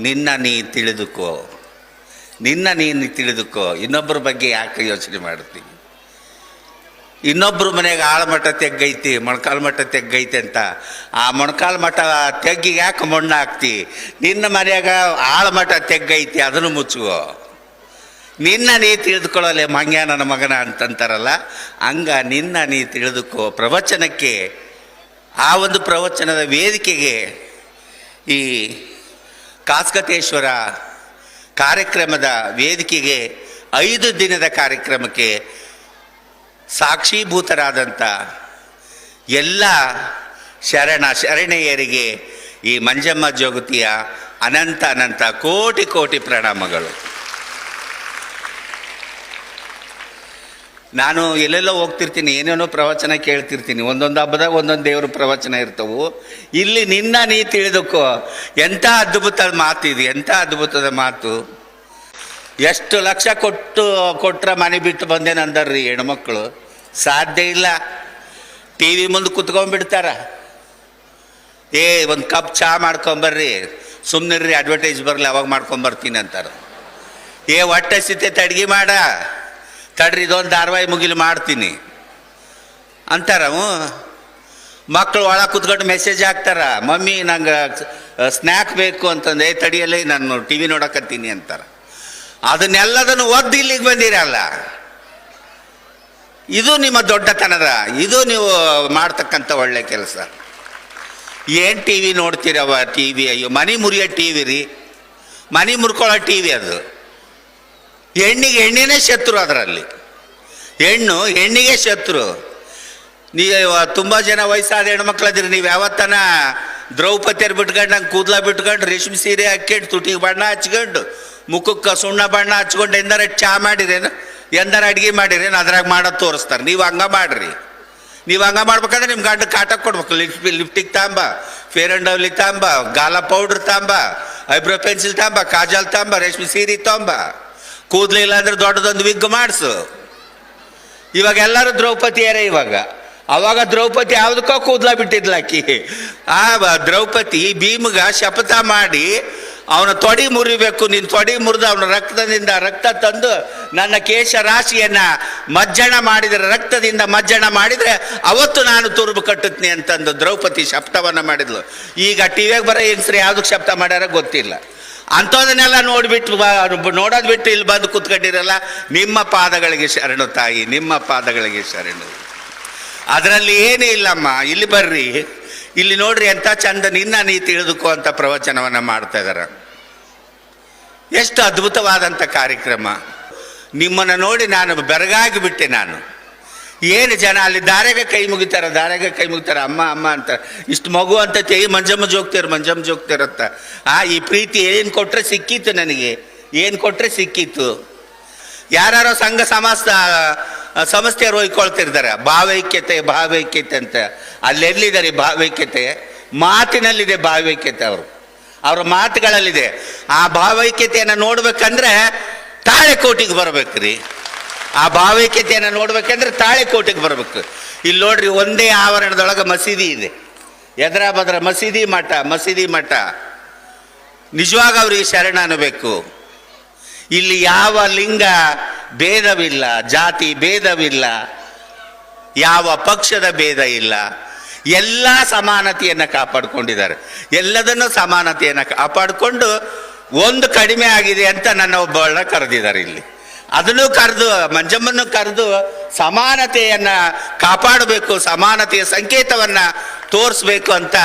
ನಿನ್ನ ನೀ ತಿಳಿದುಕೋ, ನಿನ್ನ ನೀನು ತಿಳಿದುಕೋ. ಇನ್ನೊಬ್ಬರ ಬಗ್ಗೆ ಯಾಕೆ ಯೋಚನೆ ಮಾಡ್ತೀವಿ? ಇನ್ನೊಬ್ಬರ ಮನೆಗೆ ಆಳಮಠ ತೆಗ್ಗೈತಿ, ಮೊಣಕಾಲು ಮಠ ತೆಗ್ಗೈತಿ ಅಂತ ಆ ಮೊಣಕಾಲು ಮಠ ತೆಗ್ಗಿಗೆ ಯಾಕೆ ಮಣ್ಣು ಹಾಕ್ತಿ? ನಿನ್ನ ಮನೆಯಾಗ ಆಳಮಠ ತೆಗ್ಗೈತಿ, ಅದನ್ನು ಮುಚ್ಚುವೋ. ನಿನ್ನ ನೀ ತಿಳಿದುಕೊಳ್ಳಲೆ ಮಂಗ್ಯ ನನ್ನ ಮಗನ ಅಂತಂತಾರಲ್ಲ, ಹಂಗ ನಿನ್ನ ನೀ ತಿಳಿದುಕೋ. ಪ್ರವಚನಕ್ಕೆ, ಆ ಒಂದು ಪ್ರವಚನದ ವೇದಿಕೆಗೆ, ಈ ಕಾಸ್ಕತೇಶ್ವರ ಕಾರ್ಯಕ್ರಮದ ವೇದಿಕೆಗೆ, 5 ದಿನದ ಕಾರ್ಯಕ್ರಮಕ್ಕೆ ಸಾಕ್ಷೀಭೂತರಾದಂಥ ಎಲ್ಲ ಶರಣೆಯರಿಗೆ ಈ ಮಂಜಮ್ಮ ಜೋಗತಿಯ ಅನಂತ ಅನಂತ ಕೋಟಿ ಕೋಟಿ ಪ್ರಣಾಮಗಳು. ನಾನು ಎಲ್ಲೆಲ್ಲೋ ಹೋಗ್ತಿರ್ತೀನಿ, ಏನೇನೋ ಪ್ರವಚನ ಕೇಳ್ತಿರ್ತೀನಿ. ಒಂದೊಂದು ಹಬ್ಬದಾಗ ಒಂದೊಂದು ದೇವ್ರ ಪ್ರವಚನ ಇರ್ತವು. ಇಲ್ಲಿ ನಿನ್ನ ನೀ ತಿಳಿದುಕೋ. ಎಂಥ ಅದ್ಭುತದ ಮಾತು ಇದು, ಎಂಥ ಅದ್ಭುತದ ಮಾತು. ಎಷ್ಟು ಲಕ್ಷ ಕೊಟ್ಟರೆ ಮನೆ ಬಿಟ್ಟು ಬಂದೇನಂದರ್ರಿ ಹೆಣ್ಮಕ್ಳು. ಸಾಧ್ಯ ಇಲ್ಲ. ಟಿ ವಿ ಮುಂದೆ ಕುತ್ಕೊಂಡ್ಬಿಡ್ತಾರ. ಒಂದು ಕಪ್ ಚಹಾ ಮಾಡ್ಕೊಂಬರ್ರಿ, ಸುಮ್ಮನಿರ್ರಿ, ಅಡ್ವರ್ಟೈಸ್ ಬರಲಿ, ಅವಾಗ ಮಾಡ್ಕೊಂಬರ್ತೀನಿ ಅಂತಾರೆ. ಹೊಟ್ಟೆ ಸಿತೈತೆ, ಅಡ್ಗೆ ಮಾಡ, ತಡ್ರಿ ಇದೊಂದು ಧಾರಾವಾಹಿ ಮುಗಿಲು ಮಾಡ್ತೀನಿ ಅಂತಾರ. ಮಕ್ಕಳು ಒಳಗೆ ಕುತ್ಕೊಂಡು ಮೆಸೇಜ್ ಹಾಕ್ತಾರ, ಮಮ್ಮಿ ನಂಗೆ ಸ್ನ್ಯಾಕ್ ಬೇಕು ಅಂತಂದು. ತಡಿಯಲ್ಲೇ ನಾನು ಟಿ ವಿ ನೋಡಕತ್ತೀನಿ ಅಂತಾರೆ. ಅದನ್ನೆಲ್ಲದನ್ನು ಒದ್ದು ಇಲ್ಲಿಗೆ ಬಂದಿರಲ್ಲ. ಇದು ನಿಮ್ಮ ದೊಡ್ಡತನದ, ಇದು ನೀವು ಮಾಡ್ತಕ್ಕಂಥ ಒಳ್ಳೆ ಕೆಲಸ. ಏನು ಟಿ ವಿ ನೋಡ್ತೀರವ? ಟಿ ವಿ, ಅಯ್ಯೋ ಮನೆ ಮುರಿಯೋ ಟಿ ವಿ ರೀ, ಮನೆ ಮುರ್ಕೊಳ್ಳೋ ಟಿ ವಿ ಅದು. ಹೆಣ್ಣಿನೇ ಶತ್ರು ಅದರಲ್ಲಿ. ಹೆಣ್ಣಿಗೆ ಶತ್ರು. ನೀವು ತುಂಬ ಜನ ವಯಸ್ಸಾದ ಹೆಣ್ಮಕ್ಳದಿರಿ. ನೀವು ಯಾವತ್ತನ ದ್ರೌಪದಿಯರು ಬಿಟ್ಕೊಂಡು, ನಂಗೆ ಕೂದಲ ಬಿಟ್ಕೊಂಡು, ರೇಷ್ಮೆ ಸೀರೆ ಹಾಕ್ಕೊಂಡು, ತುಟಿಗೆ ಬಣ್ಣ ಹಚ್ಕೊಂಡು, ಮುಖಕ್ಕೆ ಸುಣ್ಣ ಬಣ್ಣ ಹಚ್ಕೊಂಡು ಎಂದಾರ ಚಹಾ ಮಾಡಿರೇನು, ಎಂದಾರ ಅಡುಗೆ ಮಾಡಿರೇನು, ಅದ್ರಾಗ ಮಾಡೋದು ತೋರಿಸ್ತಾರೆ. ನೀವು ಹಂಗೆ ಮಾಡಿರಿ. ನೀವು ಹಂಗೆ ಮಾಡ್ಬೇಕಂದ್ರೆ ನಿಮ್ಮ ಗಂಡ ಕಾಟ ಕೊಡ್ಬೇಕು. ಲಿಪ್ಟಿಕ್ ತಾಂಬ, ಫೇರ್ ಆ್ಯಂಡ್ ಲವ್ಲಿ ತಾಂಬ, ಗಾಲ ಪೌಡ್ರ್ ತಾಂಬ, ಐಬ್ರೋ ಪೆನ್ಸಿಲ್ ತಾಂಬ, ಕಾಜಲ್ ತಾಂಬ, ರೇಷ್ಮೆ ಸೀರೆ ತಾಂಬ, ಕೂದಲಿಲ್ಲ ಅಂದ್ರೆ ದೊಡ್ಡದೊಂದು ವಿಗ್ ಮಾಡಿಸು. ಇವಾಗ ಎಲ್ಲರೂ ದ್ರೌಪದಿಯರೇ. ಅವಾಗ ದ್ರೌಪದಿ ಯಾವುದಕ್ಕೋ ಕೂದಲ ಬಿಟ್ಟಿದ್ಲಾಕಿ. ಆ ದ್ರೌಪದಿ ಭೀಮಗ ಶಪಥ ಮಾಡಿ ಅವನ ತೊಡಿ ಮುರಿಬೇಕು, ನೀನು ತೊಡಿ ಮುರಿದು ಅವನ ರಕ್ತದಿಂದ ರಕ್ತ ತಂದು ನನ್ನ ಕೇಶ ರಾಶಿಯನ್ನು ಮಜ್ಜನ ಮಾಡಿದರೆ, ರಕ್ತದಿಂದ ಮಜ್ಜನ ಮಾಡಿದರೆ ಅವತ್ತು ನಾನು ತುರುಬು ಕಟ್ಟುತ್ತೀನಿ ಅಂತಂದು ದ್ರೌಪದಿ ಶಪಥವನ್ನು ಮಾಡಿದ್ಲು. ಈಗ ಟಿವಿಯಾಗ ಬರೋ ಹೆಂಗಸ್ರು ಯಾವುದಕ್ಕೆ ಶಪಥ ಮಾಡ್ಯಾರ ಗೊತ್ತಿಲ್ಲ. ಅಂಥದನ್ನೆಲ್ಲ ನೋಡೋದು ಬಿಟ್ಟು ಇಲ್ಲಿ ಬಂದು ಕೂತ್ಕೊಂಡಿರಲ್ಲ. ನಿಮ್ಮ ಪಾದಗಳಿಗೆ ಶರಣು ತಾಯಿ, ನಿಮ್ಮ ಪಾದಗಳಿಗೆ ಶರಣು. ಅದರಲ್ಲಿ ಏನೇ ಇಲ್ಲಮ್ಮ. ಇಲ್ಲಿ ಬರ್ರಿ, ಇಲ್ಲಿ ನೋಡ್ರಿ ಎಂಥ ಚಂದ ನಿನ್ನ ನೀ ತಿಳಿದುಕೋ ಅಂತ ಪ್ರವಚನವನ್ನು ಮಾಡ್ತಾ ಇದ್ದಾರೆ. ಎಷ್ಟು ಅದ್ಭುತವಾದಂಥ ಕಾರ್ಯಕ್ರಮ. ನಿಮ್ಮನ್ನು ನೋಡಿ ನಾನು ಬೆರಗಾಗಿ ಬಿಟ್ಟೆ. ನಾನು ಏನು ಜನ ಅಲ್ಲಿ ದಾರೆಗೆ ಕೈ ಮುಗಿತಾರೆ, ಅಮ್ಮ ಅಮ್ಮ ಅಂತಾರೆ. ಇಷ್ಟು ಮಗು ಅಂತ ಮಂಜಮ್ಮ ಜೋಗ್ತಿರಂತ. ಈ ಪ್ರೀತಿ ಏನು ಕೊಟ್ಟರೆ ಸಿಕ್ಕಿತ್ತು ನನಗೆ, ಏನು ಕೊಟ್ಟರೆ ಸಿಕ್ಕಿತ್ತು. ಯಾರೋ ಸಂಘ ಸಂಸ್ಥೆಯವರು ಹೊಯ್ಕೊಳ್ತಿರ್ತಾರೆ ಭಾವೈಕ್ಯತೆ ಅಂತ. ಅಲ್ಲೆಲ್ಲಿದ್ದಾರೆ ಭಾವೈಕ್ಯತೆ? ಮಾತಿನಲ್ಲಿದೆ ಭಾವೈಕ್ಯತೆ. ಅವ್ರ ಮಾತುಗಳಲ್ಲಿದೆ. ಆ ಭಾವೈಕ್ಯತೆಯನ್ನು ನೋಡ್ಬೇಕಂದ್ರೆ ತಾಳೆಕೋಟಿಗೆ ಬರ್ಬೇಕ್ರಿ. ಆ ಭಾವೈಕ್ಯತೆಯನ್ನು ನೋಡ್ಬೇಕಂದ್ರೆ ತಾಳೆಕೋಟಿಗೆ ಬರ್ಬೇಕು. ಇಲ್ಲಿ ನೋಡ್ರಿ, ಒಂದೇ ಆವರಣದೊಳಗೆ ಮಸೀದಿ ಇದೆ. ಎದರ ಬದ್ರ ಮಸೀದಿ ಮಠ. ನಿಜವಾಗ ಅವ್ರಿಗೆ ಶರಣ ಅನ್ನಬೇಕು. ಇಲ್ಲಿ ಯಾವ ಲಿಂಗ ಭೇದವಿಲ್ಲ, ಜಾತಿ ಭೇದವಿಲ್ಲ, ಯಾವ ಪಕ್ಷದ ಭೇದ ಇಲ್ಲ. ಎಲ್ಲ ಸಮಾನತೆಯನ್ನು ಕಾಪಾಡಿಕೊಂಡಿದ್ದಾರೆ. ಎಲ್ಲದನ್ನು ಸಮಾನತೆಯನ್ನು ಕಾಪಾಡಿಕೊಂಡು ಒಂದು ಕಡಿಮೆ ಆಗಿದೆ ಅಂತ ನನ್ನ ಒಬ್ಬಳನ್ನ ಕರೆದಿದ್ದಾರೆ ಇಲ್ಲಿ. ಅದನ್ನು ಕರೆದು, ಮಂಜಮ್ಮನ್ನು ಕರೆದು ಸಮಾನತೆಯನ್ನು ಕಾಪಾಡಬೇಕು, ಸಮಾನತೆಯ ಸಂಕೇತವನ್ನು ತೋರಿಸ್ಬೇಕು ಅಂತ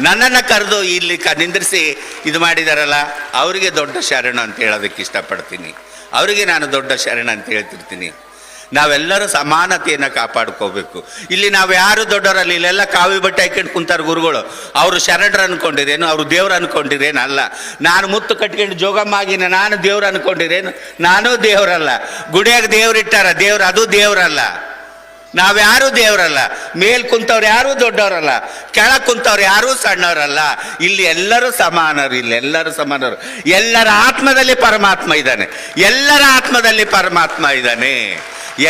ನನ್ನನ್ನು ಕರೆದು ಇಲ್ಲಿ ನಿಂದ್ರಿಸಿ ಇದು ಮಾಡಿದಾರಲ್ಲ, ಅವರಿಗೆ ದೊಡ್ಡ ಶರಣ ಅಂತ ಹೇಳೋದಕ್ಕೆ ಇಷ್ಟಪಡ್ತೀನಿ. ಅವರಿಗೆ ನಾನು ದೊಡ್ಡ ಶರಣ ಅಂತ ಹೇಳ್ತಿರ್ತೀನಿ. ನಾವೆಲ್ಲರೂ ಸಮಾನತೆಯನ್ನು ಕಾಪಾಡ್ಕೋಬೇಕು. ಇಲ್ಲಿ ನಾವು ಯಾರು ದೊಡ್ಡವರಲ್ಲಿ, ಇಲ್ಲೆಲ್ಲ ಕಾವಿ ಬಟ್ಟೆ ಹಾಕೊಂಡು ಕುಂತಾರೆ ಗುರುಗಳು. ಅವರು ಶರಣರು ಅನ್ಕೊಂಡಿರೇನು, ಅವರು ದೇವ್ರು ಅನ್ಕೊಂಡಿರೇನು? ಅಲ್ಲ. ನಾನು ಮುತ್ತು ಕಟ್ಕೊಂಡು ಜೋಗಮ್ಮಾಗಿನ ನಾನು ದೇವ್ರು ಅನ್ಕೊಂಡಿರೇನು? ನಾನೂ ದೇವರಲ್ಲ. ಗುಡಿಯಾಗ ದೇವ್ರಿಟ್ಟಾರ, ಅದು ದೇವರಲ್ಲ. ನಾವ್ಯಾರೂ ದೇವರಲ್ಲ. ಮೇಲ್ ಕುಂತವ್ರು ಯಾರೂ ದೊಡ್ಡವರಲ್ಲ, ಕೆಳಗೆ ಕುಂತವ್ರು ಯಾರೂ ಸಣ್ಣವರಲ್ಲ. ಇಲ್ಲಿ ಎಲ್ಲರೂ ಸಮಾನರು. ಎಲ್ಲರ ಆತ್ಮದಲ್ಲಿ ಪರಮಾತ್ಮ ಇದ್ದಾನೆ.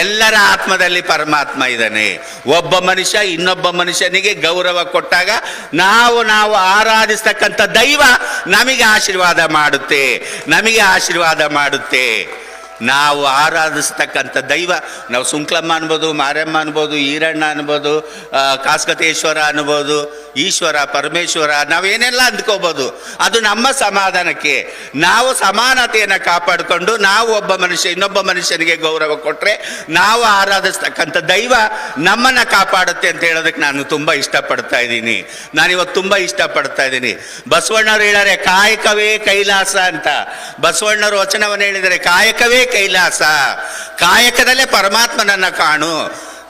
ಎಲ್ಲರ ಆತ್ಮದಲ್ಲಿ ಪರಮಾತ್ಮ ಇದ್ದಾನೆ. ಒಬ್ಬ ಮನುಷ್ಯ ಇನ್ನೊಬ್ಬ ಮನುಷ್ಯನಿಗೆ ಗೌರವ ಕೊಟ್ಟಾಗ ನಾವು ಆರಾಧಿಸ್ತಕ್ಕಂಥ ದೈವ ನಮಗೆ ಆಶೀರ್ವಾದ ಮಾಡುತ್ತೆ, ನಮಗೆ ಆಶೀರ್ವಾದ ಮಾಡುತ್ತೆ. ನಾವು ಆರಾಧಿಸ್ತಕ್ಕಂಥ ದೈವ, ನಾವು ಸುಂಕ್ಲಮ್ಮ ಅನ್ಬೋದು, ಮಾರಮ್ಮ ಅನ್ಬೋದು, ಈರಣ್ಣ ಅನ್ಬೋದು, ಕಾಸ್ಕತೇಶ್ವರ ಅನ್ಬೋದು, ಈಶ್ವರ, ಪರಮೇಶ್ವರ, ನಾವೇನೆಲ್ಲ ಅಂದ್ಕೋಬೋದು. ಅದು ನಮ್ಮ ಸಮಾಧಾನಕ್ಕೆ. ನಾವು ಸಮಾನತೆಯನ್ನು ಕಾಪಾಡಿಕೊಂಡು ನಾವು ಒಬ್ಬ ಮನುಷ್ಯ ಇನ್ನೊಬ್ಬ ಮನುಷ್ಯನಿಗೆ ಗೌರವ ಕೊಟ್ಟರೆ ನಾವು ಆರಾಧಿಸ್ತಕ್ಕಂಥ ದೈವ ನಮ್ಮನ್ನು ಕಾಪಾಡುತ್ತೆ ಅಂತ ಹೇಳೋದಕ್ಕೆ ನಾನು ತುಂಬ ಇಷ್ಟಪಡ್ತಾ ಇದ್ದೀನಿ. ನಾನಿವತ್ತು ತುಂಬ ಇಷ್ಟಪಡ್ತಾ ಇದ್ದೀನಿ. ಬಸವಣ್ಣವ್ರು ಹೇಳ್ಯಾರೆ ಕಾಯಕವೇ ಕೈಲಾಸ ಅಂತ. ಬಸವಣ್ಣವರು ವಚನವನ್ನು ಹೇಳಿದರೆ ಕಾಯಕವೇ ಕೈಲಾಸ, ಕಾಯಕದಲ್ಲೇ ಪರಮಾತ್ಮನನ್ನ ಕಾಣು.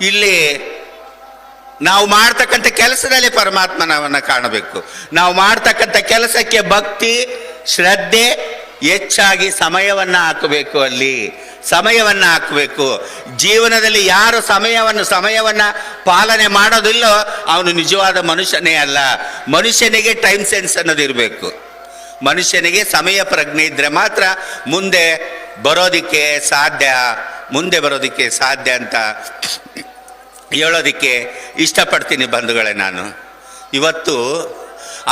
ಇಲ್ಲಿ ನಾವು ಮಾಡ್ತಕ್ಕಂಥ ಕೆಲಸದಲ್ಲಿ ಪರಮಾತ್ಮನವನ್ನ ಕಾಣಬೇಕು. ನಾವು ಮಾಡ್ತಕ್ಕಂಥ ಕೆಲಸಕ್ಕೆ ಭಕ್ತಿ ಶ್ರದ್ಧೆ ಹೆಚ್ಚಾಗಿ ಸಮಯವನ್ನು ಹಾಕಬೇಕು. ಅಲ್ಲಿ ಸಮಯವನ್ನು ಹಾಕಬೇಕು. ಜೀವನದಲ್ಲಿ ಯಾರು ಸಮಯವನ್ನು ಪಾಲನೆ ಮಾಡೋದಿಲ್ಲೋ ಅವನು ನಿಜವಾದ ಮನುಷ್ಯನೇ ಅಲ್ಲ. ಮನುಷ್ಯನಿಗೆ ಟೈಮ್ ಸೆನ್ಸ್ ಅನ್ನೋದು ಇರಬೇಕು. ಮನುಷ್ಯನಿಗೆ ಸಮಯ ಪ್ರಜ್ಞೆ ಇದ್ದರೆ ಮಾತ್ರ ಮುಂದೆ ಬರೋದಕ್ಕೆ ಸಾಧ್ಯ ಅಂತ ಹೇಳೋದಕ್ಕೆ ಇಷ್ಟಪಡ್ತೀನಿ ಬಂಧುಗಳೇ. ನಾನು ಇವತ್ತು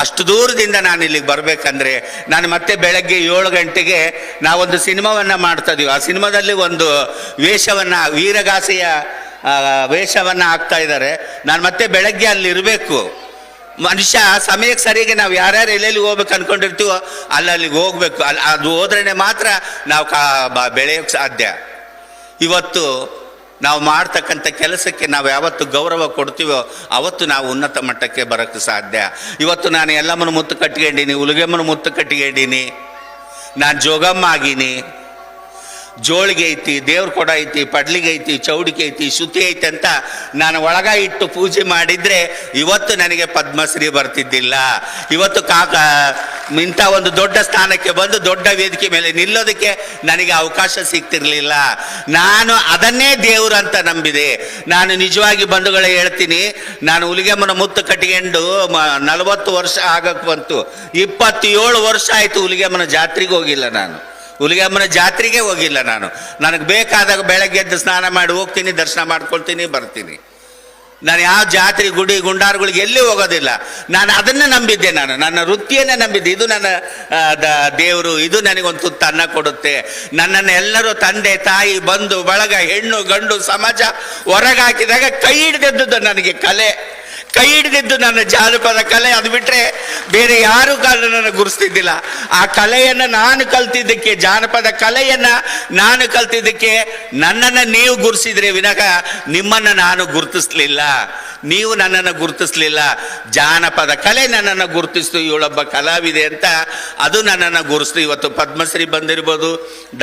ಅಷ್ಟು ದೂರದಿಂದ ನಾನು ಇಲ್ಲಿಗೆ ಬರಬೇಕಂದ್ರೆ, ನಾನು ಮತ್ತೆ ಬೆಳಗ್ಗೆ 7 ಗಂಟೆಗೆ ನಾವೊಂದು ಸಿನಿಮಾವನ್ನು ಮಾಡ್ತಾ ಇದೀವಿ. ಆ ಸಿನಿಮಾದಲ್ಲಿ ಒಂದು ವೀರಗಾಸೆಯ ವೇಷವನ್ನು ಹಾಕ್ತಾ ಇದ್ದಾರೆ. ನಾನು ಮತ್ತೆ ಬೆಳಗ್ಗೆ ಅಲ್ಲಿ ಇರಬೇಕು. ಮನುಷ್ಯ ಸಮಯಕ್ಕೆ ಸರಿಯಾಗಿ ನಾವು ಯಾರ್ಯಾರು ಎಲ್ಲೆಲ್ಲಿ ಹೋಗ್ಬೇಕು ಅನ್ಕೊಂಡಿರ್ತೀವೋ ಅಲ್ಲಿಗೆ ಹೋಗ್ಬೇಕು. ಅದು ಹೋದ್ರೇ ಮಾತ್ರ ನಾವು ಬೆಳೆಯೋಕ್ಕೆ ಸಾಧ್ಯ. ಇವತ್ತು ನಾವು ಮಾಡ್ತಕ್ಕಂಥ ಕೆಲಸಕ್ಕೆ ನಾವು ಯಾವತ್ತು ಗೌರವ ಕೊಡ್ತೀವೋ ಅವತ್ತು ನಾವು ಉನ್ನತ ಮಟ್ಟಕ್ಕೆ ಬರೋಕ್ಕೆ ಸಾಧ್ಯ. ಇವತ್ತು ನಾನು ಎಲ್ಲಮ್ಮನ ಮುತ್ತು ಕಟ್ಕೊಂಡೀನಿ, ಹುಲಿಗೆಮ್ಮನ ಮುತ್ತು ಕಟ್ಕೊಂಡೀನಿ, ನಾನು ಜೋಗಮ್ಮ ಆಗೀನಿ, ಜೋಳಿಗೆ ಐತಿ, ದೇವ್ರ ಕೊಡ ಐತಿ, ಪಡ್ಲಿಗೆ ಐತಿ, ಚೌಡಿಕೆ ಐತಿ, ಶ್ರುತಿ ಐತಿ ಅಂತ ನಾನು ಒಳಗ ಇಟ್ಟು ಪೂಜೆ ಮಾಡಿದರೆ ಇವತ್ತು ನನಗೆ ಪದ್ಮಶ್ರೀ ಬರ್ತಿದ್ದಿಲ್ಲ. ಇವತ್ತು ಇಂಥ ಒಂದು ದೊಡ್ಡ ಸ್ಥಾನಕ್ಕೆ ಬಂದು ದೊಡ್ಡ ವೇದಿಕೆ ಮೇಲೆ ನಿಲ್ಲೋದಕ್ಕೆ ನನಗೆ ಅವಕಾಶ ಸಿಗ್ತಿರ್ಲಿಲ್ಲ. ನಾನು ಅದನ್ನೇ ದೇವರು ಅಂತ ನಂಬಿದೆ. ನಾನು ನಿಜವಾಗಿ ಬಂಧುಗಳೇ ಹೇಳ್ತೀನಿ, ನಾನು ಹುಲಿಗೆಮ್ಮನ ಮುತ್ತು ಕಟ್ಕೊಂಡು 40 ವರ್ಷ ಆಗಕ್ಕೆ ಬಂತು. 27 ವರ್ಷ ಆಯಿತು ಹುಲಿಗೆಮ್ಮನ ಜಾತ್ರೆಗೆ ಹೋಗಿಲ್ಲ. ನಾನು ಹುಲಿಗೆಮ್ಮನ ಜಾತ್ರೆಗೆ ಹೋಗಿಲ್ಲ. ನನಗೆ ಬೇಕಾದಾಗ ಬೆಳಗ್ಗೆ ಎದ್ದು ಸ್ನಾನ ಮಾಡಿ ಹೋಗ್ತೀನಿ, ದರ್ಶನ ಮಾಡ್ಕೊಳ್ತೀನಿ, ಬರ್ತೀನಿ. ನಾನು ಯಾವ ಜಾತ್ರೆ ಗುಡಿ ಗುಂಡಾರುಗಳಿಗೆ ಎಲ್ಲಿ ಹೋಗೋದಿಲ್ಲ. ನಾನು ಅದನ್ನೇ ನಂಬಿದ್ದೆ. ನನ್ನ ವೃತ್ತಿಯನ್ನೇ ನಂಬಿದ್ದೆ. ಇದು ನನ್ನ ದೇವರು, ಇದು ನನಗೊಂದು ತುತ್ತು ಅನ್ನ ಕೊಡುತ್ತೆ. ನನ್ನನ್ನು ಎಲ್ಲರೂ ತಂದೆ ತಾಯಿ ಬಂಧು ಬಳಗ ಹೆಣ್ಣು ಗಂಡು ಸಮಾಜ ಹೊರಗಾಕಿದಾಗ ಕೈ ಹಿಡಿದದ್ದು ನನಗೆ ಕೈ ಹಿಡಿದಿದ್ದು ನನ್ನ ಜಾನಪದ ಕಲೆ. ಅದು ಬಿಟ್ಟರೆ ಬೇರೆ ಯಾರೂ ನನ್ನ ಗುರುಸ್ತಿದ್ದಿಲ್ಲ. ಆ ಕಲೆಯನ್ನು ನಾನು ಕಲ್ತಿದ್ದಕ್ಕೆ, ಜಾನಪದ ಕಲೆಯನ್ನು ನಾನು ಕಲ್ತಿದ್ದಕ್ಕೆ ನನ್ನನ್ನು ನೀವು ಗುರುಸಿದ್ರೆ ವಿನಃ ನಿಮ್ಮನ್ನು ನಾನು ಗುರುತಿಸ್ಲಿಲ್ಲ. ನೀವು ನನ್ನನ್ನು ಗುರುತಿಸ್ಲಿಲ್ಲ. ಜಾನಪದ ಕಲೆ ನನ್ನನ್ನು ಗುರುತಿಸ್ತು. ಇವಳೊಬ್ಬ ಕಲಾವಿದೆ ಅಂತ ಅದು ನನ್ನನ್ನು ಗುರುಸ್ತು. ಇವತ್ತು ಪದ್ಮಶ್ರೀ ಬಂದಿರ್ಬೋದು,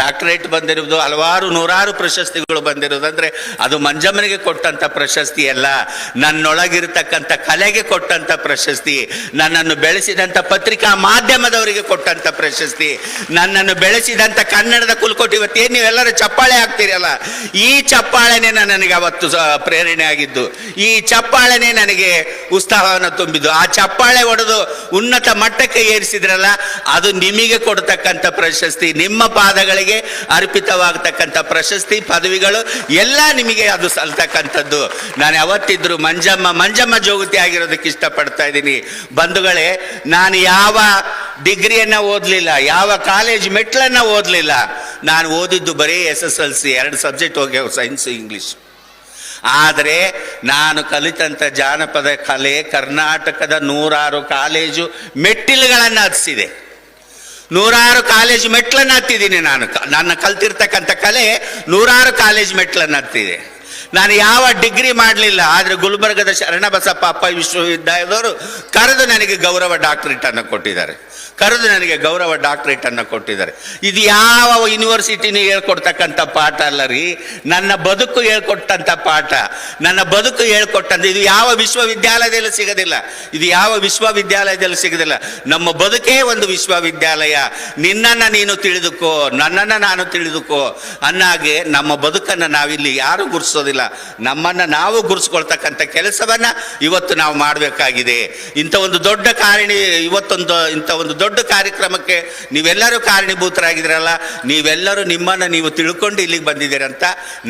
ಡಾಕ್ಟರೇಟ್ ಬಂದಿರ್ಬೋದು, ನೂರಾರು ಪ್ರಶಸ್ತಿಗಳು ಬಂದಿರೋದು ಅಂದರೆ ಅದು ಮಂಜಮ್ಮನಿಗೆ ಕೊಟ್ಟಂಥ ಪ್ರಶಸ್ತಿ ಅಲ್ಲ, ನನ್ನೊಳಗಿರ್ತಕ್ಕಂಥ ಕಲೆಗೆ ಕೊಟ್ಟಂಥ ಪ್ರಶಸ್ತಿ, ನನ್ನನ್ನು ಬೆಳೆಸಿದಂಥ ಪತ್ರಿಕಾ ಮಾಧ್ಯಮದವರಿಗೆ ಕೊಟ್ಟಂಥ ಪ್ರಶಸ್ತಿ, ನನ್ನನ್ನು ಬೆಳೆಸಿದಂಥ ಕನ್ನಡದ ಕುಲಕೋಟಿ. ಇವತ್ತೇನು ನೀವೆಲ್ಲರೂ ಚಪ್ಪಾಳೆ ಹಾಕ್ತೀರಲ್ಲ, ಈ ಚಪ್ಪಾಳೆನೇ ನನಗೆ ಅವತ್ತು ಪ್ರೇರಣೆ ಆಗಿದ್ದು. ಈ ಚಪ್ಪಾಳೆನೇ ನನಗೆ ಉತ್ಸಾಹವನ್ನು ತುಂಬಿದ್ದು. ಆ ಚಪ್ಪಾಳೆ ಹೊಡೆದು ಉನ್ನತ ಮಟ್ಟಕ್ಕೆ ಏರಿಸಿದ್ರಲ್ಲ, ಅದು ನಿಮಗೆ ಕೊಡ್ತಕ್ಕಂಥ ಪ್ರಶಸ್ತಿ, ನಿಮ್ಮ ಪಾದಗಳಿಗೆ ಅರ್ಪಿತವಾಗತಕ್ಕಂಥ ಪ್ರಶಸ್ತಿ ಪದವಿಗಳು ಎಲ್ಲ ನಿಮಗೆ ಅದು ಸಲ್ತಕ್ಕಂಥದ್ದು. ನಾನು ಯಾವತ್ತಿದ್ರು ಮಂಜಮ್ಮ ಜೋಗತಿ ಆಗಿರೋದಕ್ಕೆ ಇಷ್ಟಪಡ್ತಾ ಇದ್ದೀನಿ. ಬಂಧುಗಳೇ, ನಾನು ಯಾವ ಡಿಗ್ರಿಯನ್ನು ಓದಲಿಲ್ಲ, ಯಾವ ಕಾಲೇಜ್ ಮೆಟ್ಲನ್ನು ಓದಲಿಲ್ಲ. ನಾನು ಓದಿದ್ದು ಬರೀ SSLC 2 ಸಬ್ಜೆಕ್ಟ್ ಹೋಗ್ಯಾವ, ಸೈನ್ಸ್ ಇಂಗ್ಲೀಷ್. ಆದರೆ ನಾನು ಕಲಿತಂಥ ಜಾನಪದ ಕಲೆ ಕರ್ನಾಟಕದ 100 ಕಾಲೇಜು ಮೆಟ್ಟಿಲುಗಳನ್ನು ಹತ್ತಿಸಿದೆ. 100 ಕಾಲೇಜು ಮೆಟ್ಲನ್ನು ಹತ್ತಿದ್ದೀನಿ. ನನ್ನ ಕಲ್ತಿರ್ತಕ್ಕಂಥ ಕಲೆ 100 ಕಾಲೇಜು ಮೆಟ್ಲನ್ನು ಹತ್ತಿದೆ. ನಾನು ಯಾವ ಡಿಗ್ರಿ ಮಾಡಲಿಲ್ಲ. ಆದರೆ ಗುಲ್ಬರ್ಗದ ಶರಣಬಸಪ್ಪ ಅಪ್ಪ ವಿಶ್ವವಿದ್ಯಾಲಯದವರು ಕರೆದು ನನಗೆ ಗೌರವ ಡಾಕ್ಟರೇಟನ್ನು ಕೊಟ್ಟಿದ್ದಾರೆ. ಇದು ಯಾವ ಯೂನಿವರ್ಸಿಟಿನೂ ಹೇಳ್ಕೊಡ್ತಕ್ಕಂಥ ಪಾಠ ಅಲ್ಲ ರೀ, ನನ್ನ ಬದುಕು ಹೇಳ್ಕೊಟ್ಟಂಥ ಪಾಠ, ನನ್ನ ಬದುಕು ಹೇಳ್ಕೊಟ್ಟಂಥ. ಇದು ಯಾವ ವಿಶ್ವವಿದ್ಯಾಲಯದಲ್ಲೂ ಸಿಗೋದಿಲ್ಲ. ನಮ್ಮ ಬದುಕೇ ಒಂದು ವಿಶ್ವವಿದ್ಯಾಲಯ. ನಿನ್ನನ್ನು ನೀನು ತಿಳಿದುಕೋ, ನನ್ನನ್ನು ನಾನು ತಿಳಿದುಕೋ ಅನ್ನಾಗೆ ನಮ್ಮ ಬದುಕನ್ನು ನಾವಿಲ್ಲಿ ಯಾರು ಗುರುತಿಸೋದಿಲ್ಲ. ನಮ್ಮನ್ನು ನಾವು ಗುರುಸ್ಕೊಳ್ತಕ್ಕಂಥ ಕೆಲಸವನ್ನು ಇವತ್ತು ನಾವು ಮಾಡಬೇಕಾಗಿದೆ. ಇಂಥ ಒಂದು ದೊಡ್ಡ ಇಂಥ ಒಂದು ದೊಡ್ಡ ಕಾರ್ಯಕ್ರಮಕ್ಕೆ ನೀವೆಲ್ಲರೂ ಕಾರಣೀಭೂತರಾಗಿದ್ದೀರಲ್ಲ, ನೀವೆಲ್ಲರೂ ನಿಮ್ಮನ್ನು ನೀವು ತಿಳ್ಕೊಂಡು ಇಲ್ಲಿಗೆ ಬಂದಿದ್ದೀರಂತ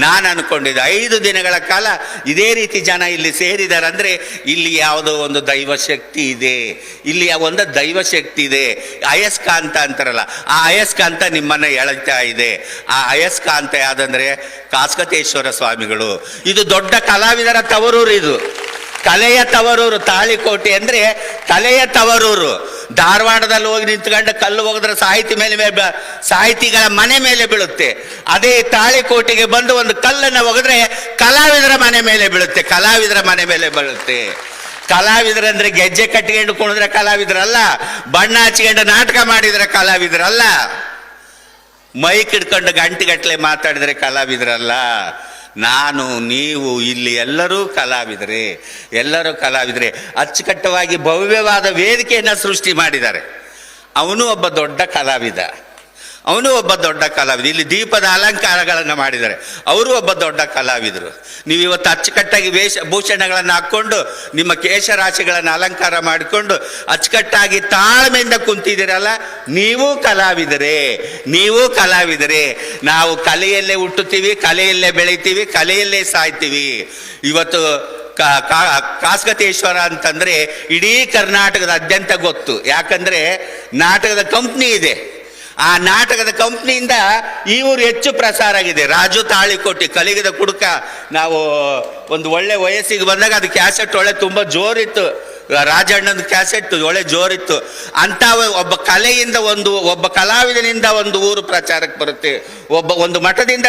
ನಾನು ಅನ್ಕೊಂಡಿದ್ದೆ. 5 ದಿನಗಳ ಕಾಲ ಇದೇ ರೀತಿ ಜನ ಇಲ್ಲಿ ಸೇರಿದ್ದಾರೆ ಅಂದರೆ ಇಲ್ಲಿ ಯಾವುದೋ ಒಂದು ದೈವಶಕ್ತಿ ಇದೆ, ಇಲ್ಲಿ ಒಂದು ದೈವಶಕ್ತಿ ಇದೆ. ಅಯಸ್ಕಾಂತ ಅಂತಾರಲ್ಲ, ಆ ಅಯಸ್ಕಾಂತ ನಿಮ್ಮನ್ನು ಎಳೆತಾ ಇದೆ. ಆ ಅಯಸ್ಕಾಂತ ಯಾವ್ದಂದ್ರೆ ಕಾಸ್ಕತೇಶ್ವರ ಸ್ವಾಮಿಗಳು. ಇದು ದೊಡ್ಡ ಕಲಾವಿದರ ತವರೂರು, ಇದು ಕಲೆಯ ತವರೂರು. ತಾಳಿಕೋಟೆ ಅಂದ್ರೆ ಕಲೆಯ ತವರೂರು. ಧಾರವಾಡದಲ್ಲಿ ಹೋಗಿ ನಿಂತ್ಕೊಂಡು ಕಲ್ಲು ಹೋಗಿದ್ರೆ ಸಾಹಿತಿಗಳ ಮನೆ ಮೇಲೆ ಬೀಳುತ್ತೆ. ಅದೇ ತಾಳಿಕೋಟೆಗೆ ಬಂದು ಒಂದು ಕಲ್ಲನ್ನು ಒಗೆದ್ರೆ ಕಲಾವಿದರ ಮನೆ ಮೇಲೆ ಬೀಳುತ್ತೆ, ಕಲಾವಿದರ ಮನೆ ಮೇಲೆ ಬೀಳುತ್ತೆ. ಕಲಾವಿದರಂದ್ರೆ ಗೆಜ್ಜೆ ಕಟ್ಟಿಕೊಂಡು ಕುಣಿದ್ರೆ ಕಲಾವಿದರಲ್ಲ, ಬಣ್ಣ ಹಚ್ಕೊಂಡು ನಾಟಕ ಮಾಡಿದ್ರೆ ಕಲಾವಿದರಲ್ಲ, ಮೈಕ್ ಹಿಡ್ಕೊಂಡು ಗಂಟೆಗಟ್ಟಲೆ ಮಾತಾಡಿದರೆ ಕಲಾವಿದರಲ್ಲ. ನಾನು ನೀವು ಇಲ್ಲಿ ಎಲ್ಲರೂ ಕಲಾವಿದರೇ. ಅಚ್ಚುಕಟ್ಟವಾಗಿ ಭವ್ಯವಾದ ವೇದಿಕೆಯನ್ನು ಸೃಷ್ಟಿ ಮಾಡಿದ್ದಾರೆ. ಅವನು ಒಬ್ಬ ದೊಡ್ಡ ಕಲಾವಿದ. ಇಲ್ಲಿ ದೀಪದ ಅಲಂಕಾರಗಳನ್ನು ಮಾಡಿದ್ದಾರೆ, ಅವರು ಒಬ್ಬ ದೊಡ್ಡ ಕಲಾವಿದರು. ನೀವು ಇವತ್ತು ಅಚ್ಚುಕಟ್ಟಾಗಿ ವೇಷಭೂಷಣಗಳನ್ನು ಹಾಕ್ಕೊಂಡು ನಿಮ್ಮ ಕೇಶರಾಶಿಗಳನ್ನು ಅಲಂಕಾರ ಮಾಡಿಕೊಂಡು ಅಚ್ಚುಕಟ್ಟಾಗಿ ತಾಳ್ಮೆಯಿಂದ ಕುಂತಿದ್ದೀರಲ್ಲ, ನೀವು ಕಲಾವಿದರೇ. ನಾವು ಕಲೆಯಲ್ಲೇ ಹುಟ್ಟುತ್ತೀವಿ, ಕಲೆಯಲ್ಲೇ ಬೆಳಿತೀವಿ, ಕಲೆಯಲ್ಲೇ ಸಾಯ್ತೀವಿ. ಇವತ್ತು ಕಾಸ್ಕತೇಶ್ವರ ಅಂತಂದ್ರೆ ಇಡೀ ಕರ್ನಾಟಕದಾದ್ಯಂತ ಗೊತ್ತು. ಯಾಕಂದ್ರೆ ನಾಟಕದ ಕಂಪ್ನಿ ಇದೆ. ಆ ನಾಟಕದ ಕಂಪ್ನಿಯಿಂದ ಈ ಊರು ಹೆಚ್ಚು ಪ್ರಸಾರ ಆಗಿದೆ. ರಾಜು ತಾಳಿಕೋಟಿ, ಕಲಿಗದ ಕುಡುಕ. ನಾವು ಒಂದು ಒಳ್ಳೆ ವಯಸ್ಸಿಗೆ ಬಂದಾಗ ಅದು ಕ್ಯಾಸೆಟ್ ಒಳ್ಳೆ ತುಂಬ ಜೋರಿತ್ತು. ರಾಜಣ್ಣನ ಕ್ಯಾಸೆಟ್ ಒಳ್ಳೆ ಜೋರಿತ್ತು. ಅಂತ ಒಬ್ಬ ಕಲೆಯಿಂದ ಒಬ್ಬ ಕಲಾವಿದನಿಂದ ಒಂದು ಊರು ಪ್ರಚಾರಕ್ಕೆ ಬರುತ್ತೆ, ಒಂದು ಮಠದಿಂದ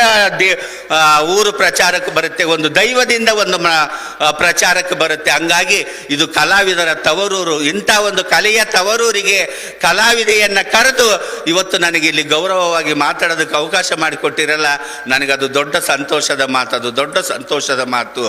ಊರು ಪ್ರಚಾರಕ್ಕೆ ಬರುತ್ತೆ, ಒಂದು ದೈವದಿಂದ ಒಂದು ಪ್ರಚಾರಕ್ಕೆ ಬರುತ್ತೆ. ಹಂಗಾಗಿ ಇದು ಕಲಾವಿದರ ತವರೂರು. ಇಂಥ ಒಂದು ಕಲೆಯ ತವರೂರಿಗೆ ಕಲಾವಿದೆಯನ್ನ ಕರೆದು ಇವತ್ತು ನನಗೆ ಇಲ್ಲಿ ಗೌರವವಾಗಿ ಮಾತಾಡೋದಕ್ಕೆ ಅವಕಾಶ ಮಾಡಿಕೊಟ್ಟಿರಲ್ಲ, ನನಗದು ದೊಡ್ಡ ಸಂತೋಷದ ಮಾತು.